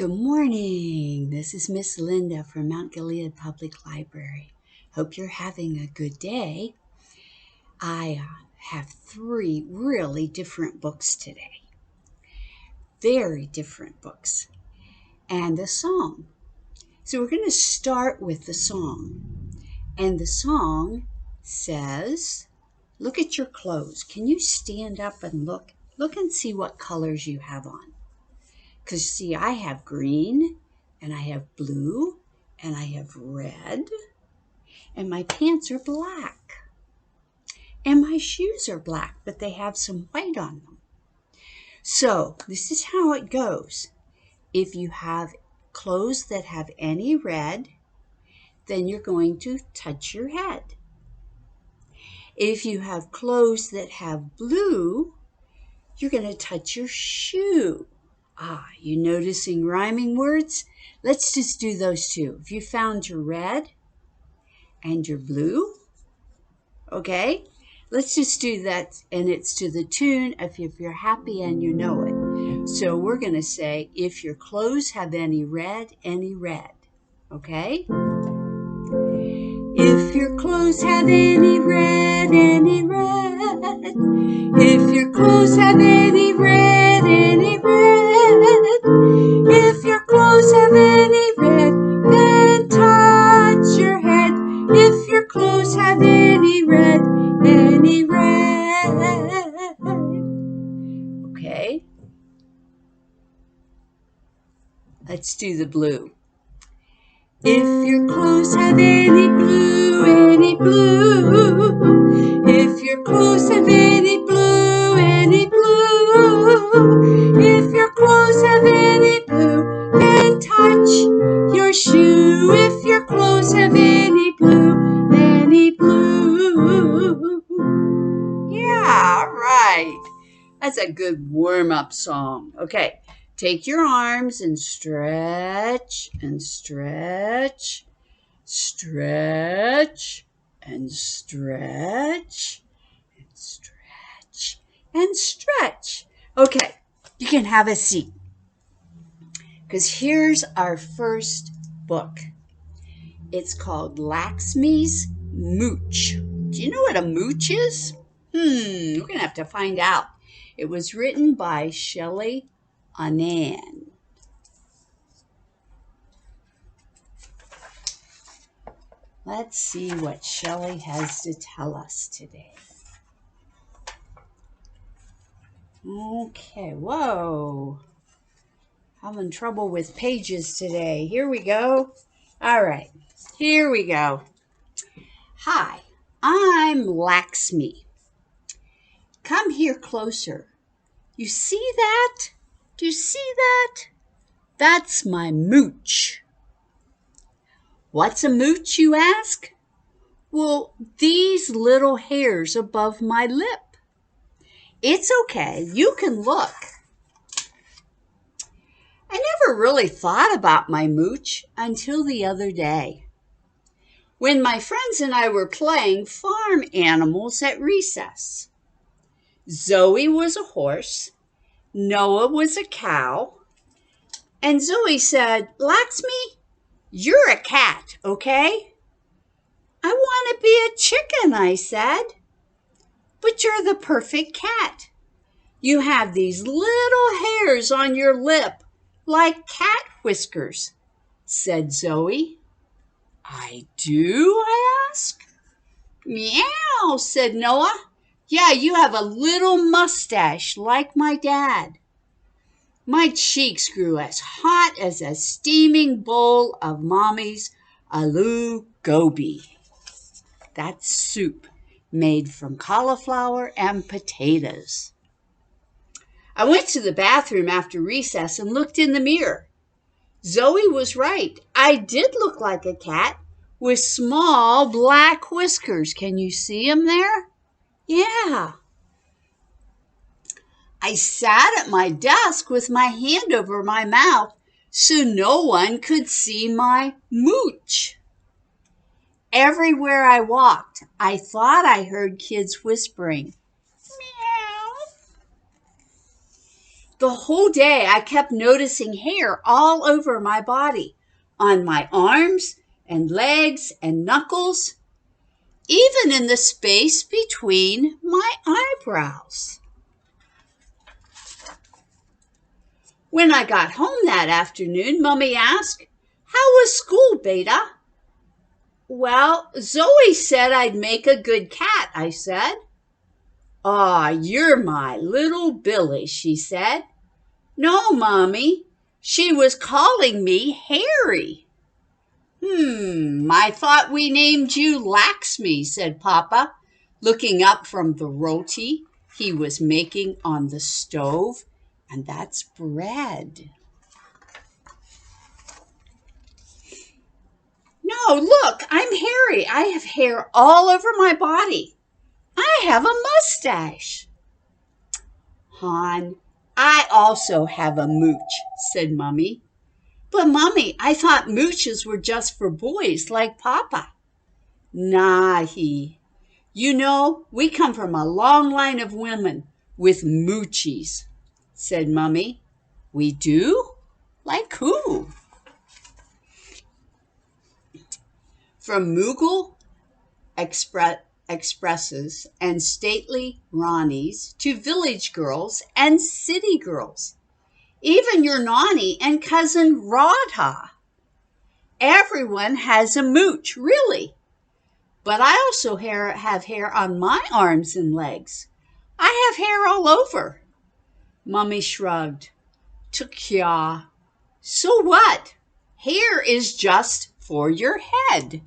Good morning. This is Miss Linda from Mount Gilead Public Library. Hope you're having a good day. I have 3 really different books today. Very different books. And a song. So we're going to start with the song. And the song says, look at your clothes. Can you stand up and look? Look and see what colors you have on. Because see, I have green, and I have blue, and I have red, and my pants are black, and my shoes are black, but they have some white on them. So this is how it goes. If you have clothes that have any red, then you're going to touch your head. If you have clothes that have blue, you're going to touch your shoe. You noticing rhyming words? Let's just do those 2. If you found your red and your blue, okay? Let's just do that, and it's to the tune of If You're Happy and You Know It. So we're going to say, if your clothes have any red, okay? If your clothes have any red, if your clothes have any red, if your clothes have any red, then touch your head. If your clothes have any red, okay? Let's do the blue. If your clothes have any blue, if your clothes have any blue, if your clothes have any blue, then touch your shoe. If your clothes have any blue, Yeah, all right. That's a good warm-up song. Okay. Take your arms and stretch and stretch, stretch and stretch and stretch and stretch. Okay, you can have a seat because here's our first book. It's called Laxmi's Mooch. Do you know what a mooch is? We're going to have to find out. It was written by Shelley Anand. Let's see what Shelley has to tell us today. Okay, whoa. Having trouble with pages today. Here we go. All right, here we go. Hi, I'm Laxmi. Come here closer. You see that? Do you see that? That's my mooch. What's a mooch, you ask? Well, these little hairs above my lip. It's okay, you can look. I never really thought about my mooch until the other day, when my friends and I were playing farm animals at recess. Zoe was a horse, Noah was a cow, and Zoe said, Laxmi, you're a cat, okay? I want to be a chicken, I said. But you're the perfect cat. You have these little hairs on your lip like cat whiskers, said Zoe. I do, I asked. Meow, said Noah. Yeah, you have a little mustache like my dad. My cheeks grew as hot as a steaming bowl of Mommy's aloo gobi. That's soup made from cauliflower and potatoes. I went to the bathroom after recess and looked in the mirror. Zoe was right. I did look like a cat with small black whiskers. Can you see them there? Yeah. I sat at my desk with my hand over my mouth so no one could see my mooch. Everywhere I walked, I thought I heard kids whispering, meow. The whole day I kept noticing hair all over my body, on my arms and legs and knuckles, even in the space between my eyebrows. When I got home that afternoon, Mummy asked, "How was school, Beta?" "Well, Zoe said I'd make a good cat," I said. "Aw, you're my little Billy," she said. "No, Mommy, she was calling me Harry." I thought we named you Laxmi," said Papa, looking up from the roti he was making on the stove, and that's bread. "No, look, I'm hairy. I have hair all over my body. I have a mustache." "Han, I also have a mooch," said Mummy. "But Mummy, I thought mooches were just for boys like Papa." "Nahi. You know, we come from a long line of women with moochies," said Mummy. "We do? Like who?" "From Mughal expresses and stately Ranis to village girls and city girls. Even your Nani and cousin Radha. Everyone has a mooch, really. But I also have hair on my arms and legs. I have hair all over." Mummy shrugged. "Tukya. So what? Hair is just for your head."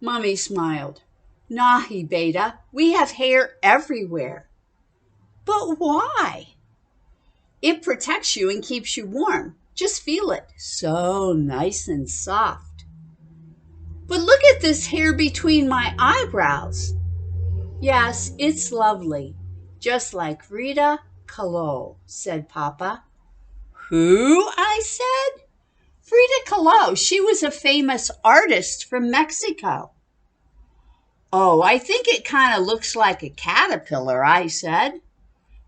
Mummy smiled. "Nahi, Beta, we have hair everywhere." "But why?" "It protects you and keeps you warm. Just feel it. So nice and soft." "But look at this hair between my eyebrows." "Yes, it's lovely. Just like Frida Kahlo," said Papa. "Who?" I said. "Frida Kahlo. She was a famous artist from Mexico." "Oh, I think it kind of looks like a caterpillar," I said.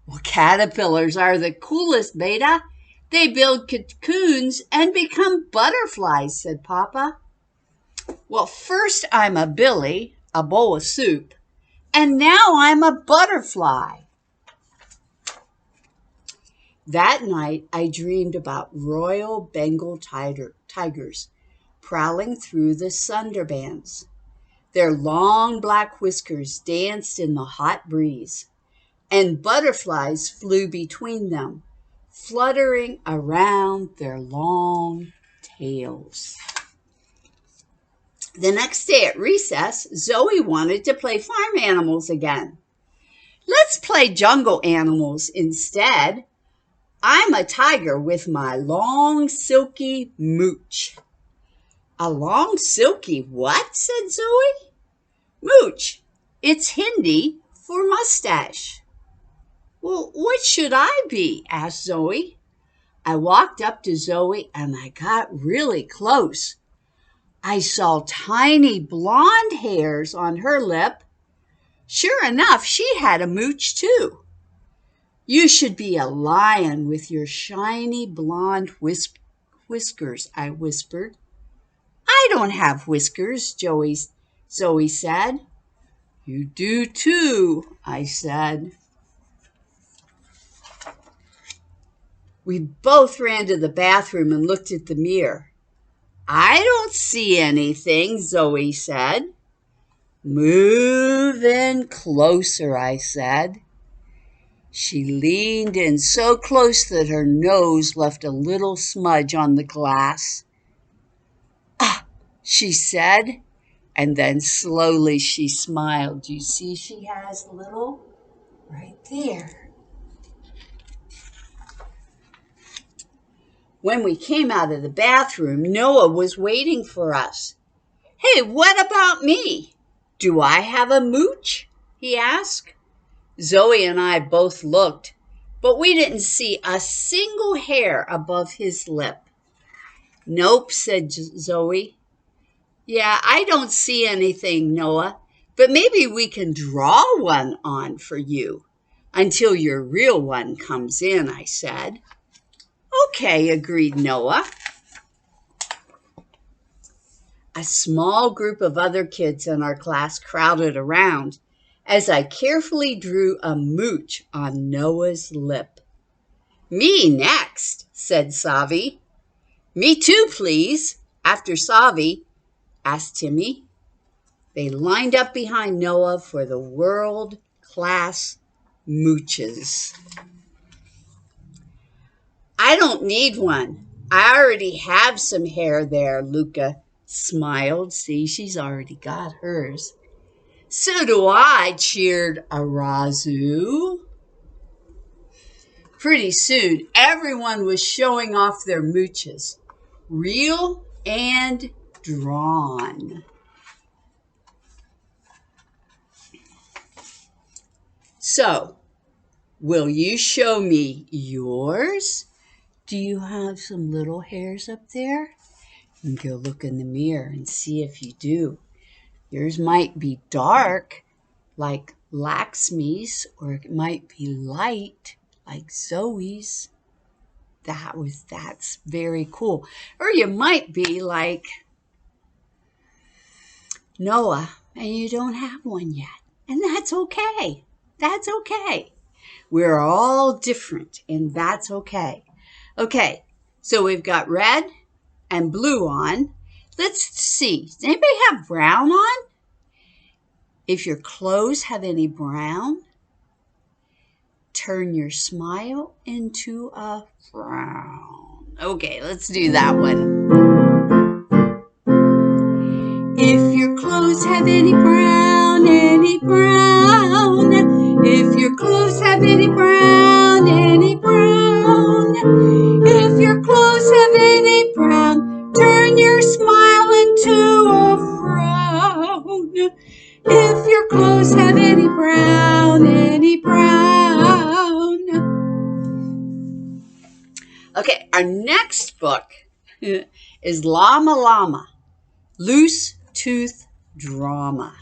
"Well, caterpillars are the coolest, Beta. They build cocoons and become butterflies," said Papa. "Well, first I'm a Billy, a bowl of soup, and now I'm a butterfly." That night I dreamed about Royal Bengal tigers prowling through the Sundarbans. Their long black whiskers danced in the hot breeze, and butterflies flew between them, fluttering around their long tails. The next day at recess, Zoe wanted to play farm animals again. "Let's play jungle animals instead. I'm a tiger with my long silky mooch." "A long silky what?" said Zoe. "Mooch. It's Hindi for mustache." "Well, what should I be?" asked Zoe. I walked up to Zoe and I got really close. I saw tiny blonde hairs on her lip. Sure enough, she had a mooch too. "You should be a lion with your shiny blonde whiskers," I whispered. "I don't have whiskers," Zoe said. "You do too," I said. We both ran to the bathroom and looked at the mirror. "I don't see anything," Zoe said. "Move in closer," I said. She leaned in so close that her nose left a little smudge on the glass. "Ah," she said, and then slowly she smiled. You see she has a little right there. When we came out of the bathroom, Noah was waiting for us. "Hey, what about me? Do I have a mooch?" he asked. Zoe and I both looked, but we didn't see a single hair above his lip. "Nope," said Zoe. "Yeah, I don't see anything, Noah, but maybe we can draw one on for you. Until your real one comes in, I said. Okay, agreed Noah. A small group of other kids in our class crowded around as I carefully drew a mooch on Noah's lip. Me next, said Savi. Me too, please, after Savi, asked Timmy. They lined up behind Noah for the world-class mooches. I don't need one. I already have some hair there, Luca smiled. See, she's already got hers. So do I, cheered Arazu. Pretty soon, everyone was showing off their mooches, real and drawn. So, will you show me yours? Do you have some little hairs up there? You can go look in the mirror and see if you do. Yours might be dark, like Laxmi's, or it might be light, like Zoe's. That's very cool. Or you might be like Noah, and you don't have one yet. And that's okay. That's okay. We're all different, and that's okay. Okay, so we've got red and blue on. Let's see. Does anybody have brown on? If your clothes have any brown, turn your smile into a frown. Okay, let's do that one. If your clothes have any brown, any brown. If your clothes have any brown, any brown. If your clothes have any brown, turn your smile into a frown. If your clothes have any brown, any brown. Okay, our next book is Llama Llama, Loose Tooth Drama.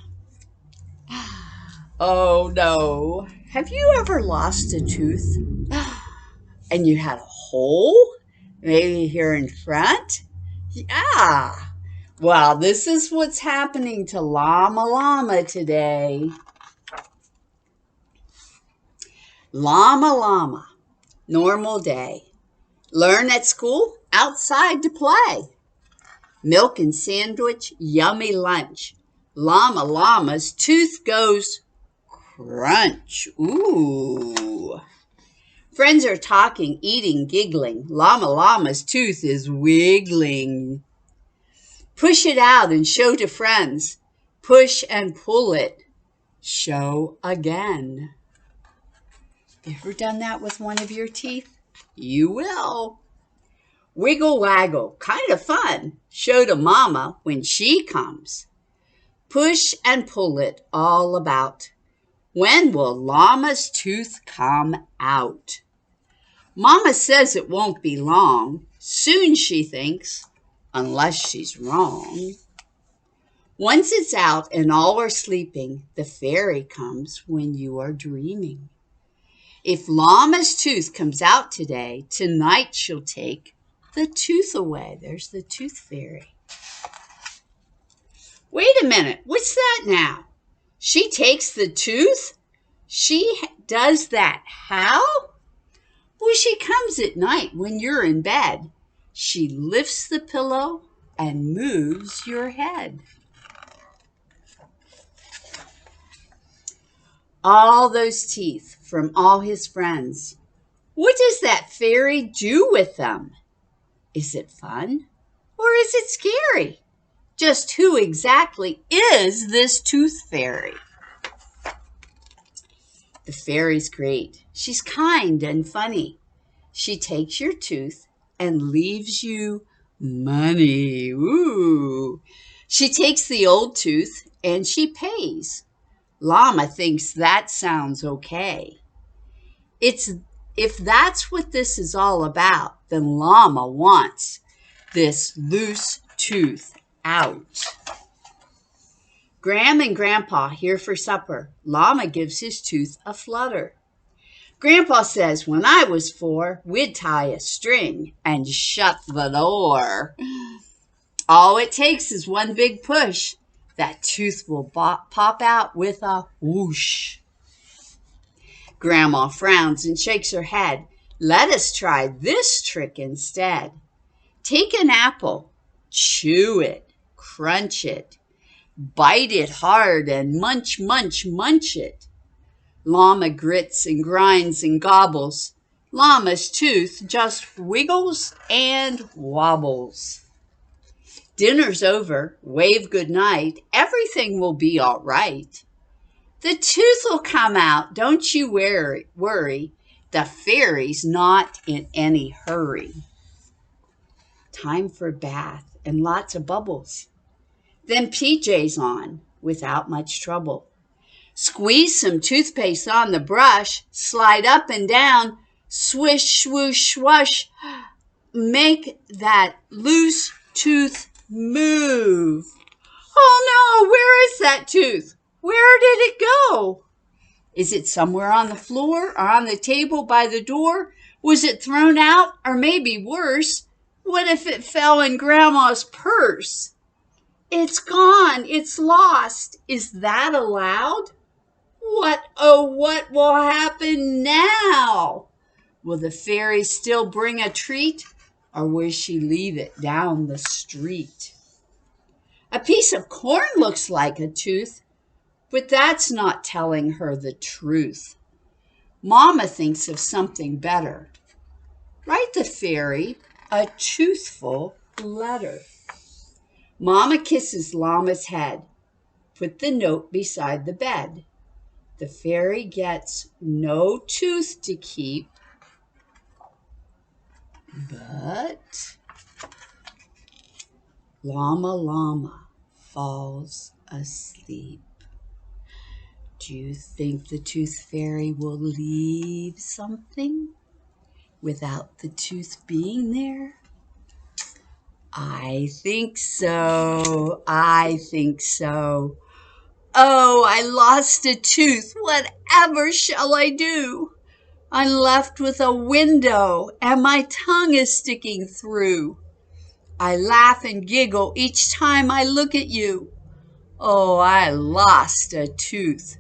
Oh no, have you ever lost a tooth and you had a hole, maybe here in front? Yeah. Well, this is what's happening to Llama Llama today. Llama Llama, normal day. Learn at school, outside to play. Milk and sandwich, yummy lunch. Llama Llama's tooth goes crunch. Ooh. Friends are talking, eating, giggling. Llama Llama's tooth is wiggling. Push it out and show to friends. Push and pull it. Show again. You ever done that with one of your teeth? You will. Wiggle waggle, kind of fun. Show to Mama when she comes. Push and pull it all about. When will Llama's tooth come out? Mama says it won't be long. Soon, she thinks, unless she's wrong. Once it's out and all are sleeping, the fairy comes when you are dreaming. If Llama's tooth comes out today, tonight she'll take the tooth away. There's the tooth fairy. Wait a minute, what's that now? She takes the tooth? She does that how? Well, she comes at night when you're in bed. She lifts the pillow and moves your head. All those teeth from all his friends. What does that fairy do with them? Is it fun or is it scary? Just who exactly is this tooth fairy? The fairy's great. She's kind and funny. She takes your tooth and leaves you money. Ooh. She takes the old tooth and she pays. Llama thinks that sounds okay. If that's what this is all about, then Llama wants this loose tooth out. Gram and Grandpa here for supper. Llama gives his tooth a flutter. Grandpa says when I was 4, we'd tie a string and shut the door. All it takes is one big push. That tooth will pop out with a whoosh. Grandma frowns and shakes her head. Let us try this trick instead. Take an apple, chew it, crunch it, bite it hard and munch, munch, munch it. Llama grits and grinds and gobbles. Llama's tooth just wiggles and wobbles. Dinner's over, wave goodnight, everything will be all right. The tooth will come out, don't you worry. The fairy's not in any hurry. Time for bath and lots of bubbles. Then PJs on without much trouble. Squeeze some toothpaste on the brush, slide up and down, swish, swoosh, swoosh. Make that loose tooth move. Oh no, where is that tooth? Where did it go? Is it somewhere on the floor or on the table by the door? Was it thrown out or maybe worse? What if it fell in Grandma's purse? It's gone. It's lost. Is that allowed? What, oh, what will happen now? Will the fairy still bring a treat, or will she leave it down the street? A piece of corn looks like a tooth, but that's not telling her the truth. Mama thinks of something better. Write the fairy a toothful letter. Mama kisses Llama's head. Put the note beside the bed. The fairy gets no tooth to keep, but Llama falls asleep. Do you think the tooth fairy will leave something without the tooth being there? I think so. Oh, I lost a tooth. Whatever shall I do? I'm left with a window and my tongue is sticking through. I laugh and giggle each time I look at you. Oh, I lost a tooth.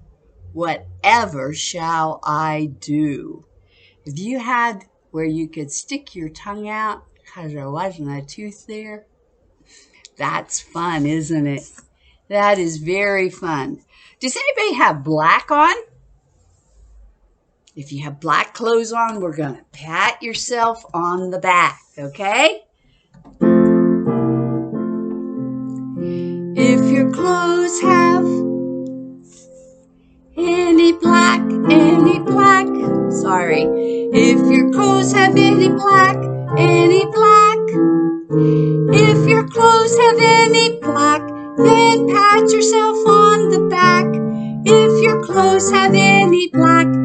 Whatever shall I do? Have you had where you could stick your tongue out because there wasn't a tooth there? That's fun, isn't it? That is very fun. Does anybody have black on? If you have black clothes on, we're going to pat yourself on the back, okay? If your clothes have any black, sorry. If your clothes have any black, if your clothes have any black, then pat yourself on the back. If your clothes have any black, do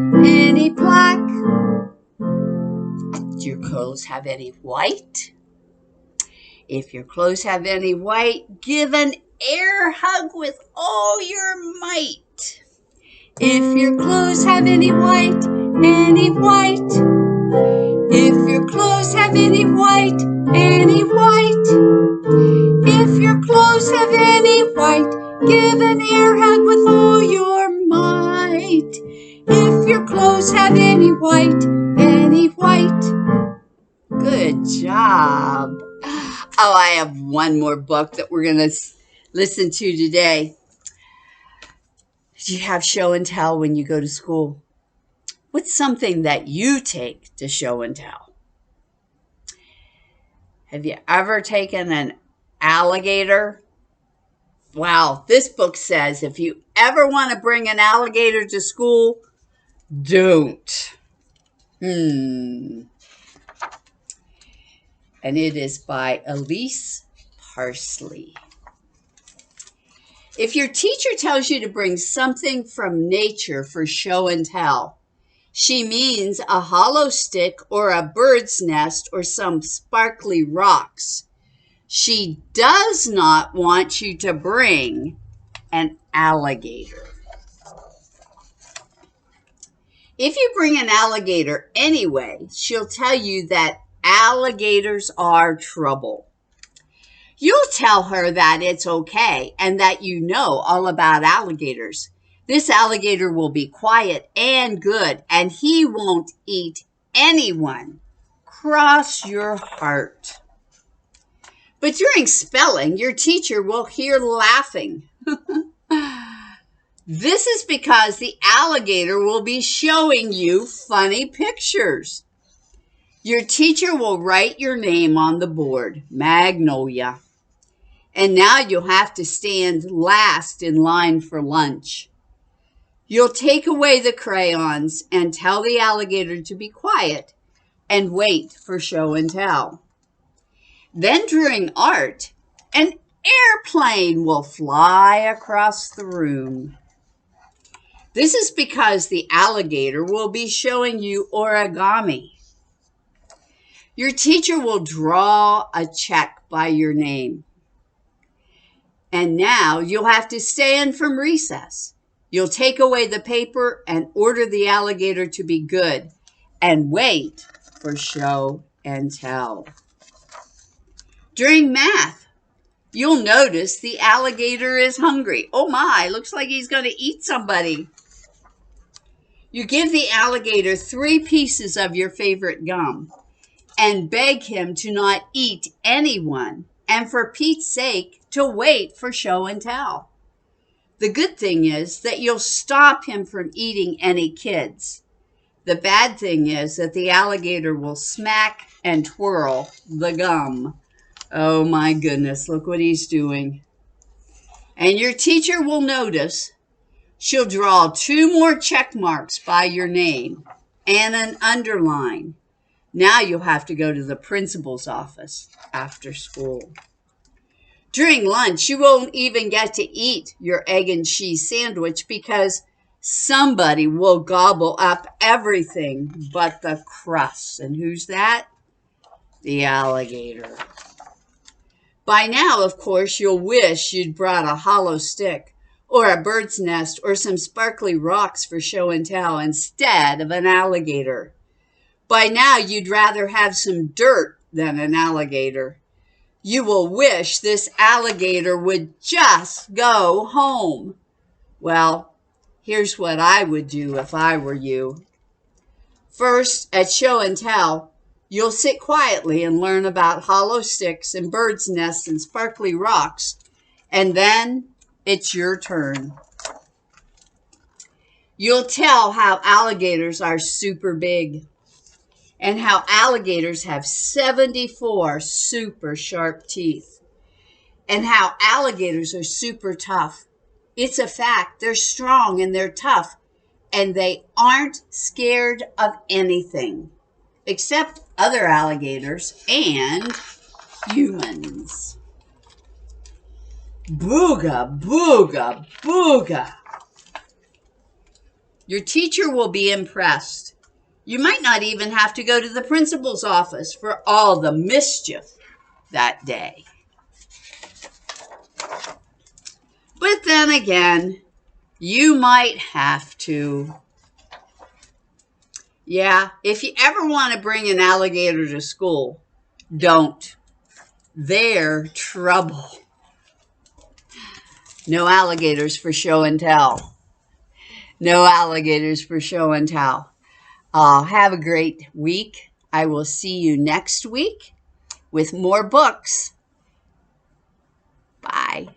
your clothes have any white? If your clothes have any white, give an air hug with all your might. If your clothes have any white, if your clothes have any white, if your clothes have any white, give an air hug with all your might. If your clothes have any white, good job. Oh, I have one more book that we're going to listen to today. Do you have show and tell when you go to school? What's something that you take to show and tell? Have you ever taken an alligator? Wow, this book says if you ever want to bring an alligator to school, don't. And it is by Elise Parsley. If your teacher tells you to bring something from nature for show and tell, she means a hollow stick or a bird's nest or some sparkly rocks. She does not want you to bring an alligator. If you bring an alligator anyway, she'll tell you that alligators are trouble. You'll tell her that it's okay and that you know all about alligators. This alligator will be quiet and good, and he won't eat anyone. Cross your heart. But during spelling, your teacher will hear laughing. This is because the alligator will be showing you funny pictures. Your teacher will write your name on the board, Magnolia. And now you'll have to stand last in line for lunch. You'll take away the crayons and tell the alligator to be quiet and wait for show and tell. Then during art, an airplane will fly across the room. This is because the alligator will be showing you origami. Your teacher will draw a check by your name. And now you'll have to stay in from recess. You'll take away the paper and order the alligator to be good and wait for show and tell. During math, you'll notice the alligator is hungry. Oh my, looks like he's going to eat somebody. You give the alligator 3 pieces of your favorite gum and beg him to not eat anyone, and for Pete's sake, to wait for show and tell. The good thing is that you'll stop him from eating any kids. The bad thing is that the alligator will smack and twirl the gum. Oh my goodness, look what he's doing. And your teacher will notice. She'll draw 2 more check marks by your name and an underline. Now you'll have to go to the principal's office after school. During lunch, you won't even get to eat your egg and cheese sandwich because somebody will gobble up everything but the crust. And who's that? The alligator. By now, of course, you'll wish you'd brought a hollow stick or a bird's nest or some sparkly rocks for show and tell instead of an alligator. By now, you'd rather have some dirt than an alligator. You will wish this alligator would just go home. Well, here's what I would do if I were you. First, at show and tell, you'll sit quietly and learn about hollow sticks and birds' nests and sparkly rocks. And then it's your turn. You'll tell how alligators are super big and how alligators have 74 super sharp teeth and how alligators are super tough. It's a fact. They're strong and they're tough and they aren't scared of anything except other alligators and humans. Booga, booga, booga. Your teacher will be impressed. You might not even have to go to the principal's office for all the mischief that day. But then again, you might have to. Yeah, if you ever want to bring an alligator to school, don't. They're trouble. No alligators for show and tell. No alligators for show and tell. Have a great week. I will see you next week with more books. Bye.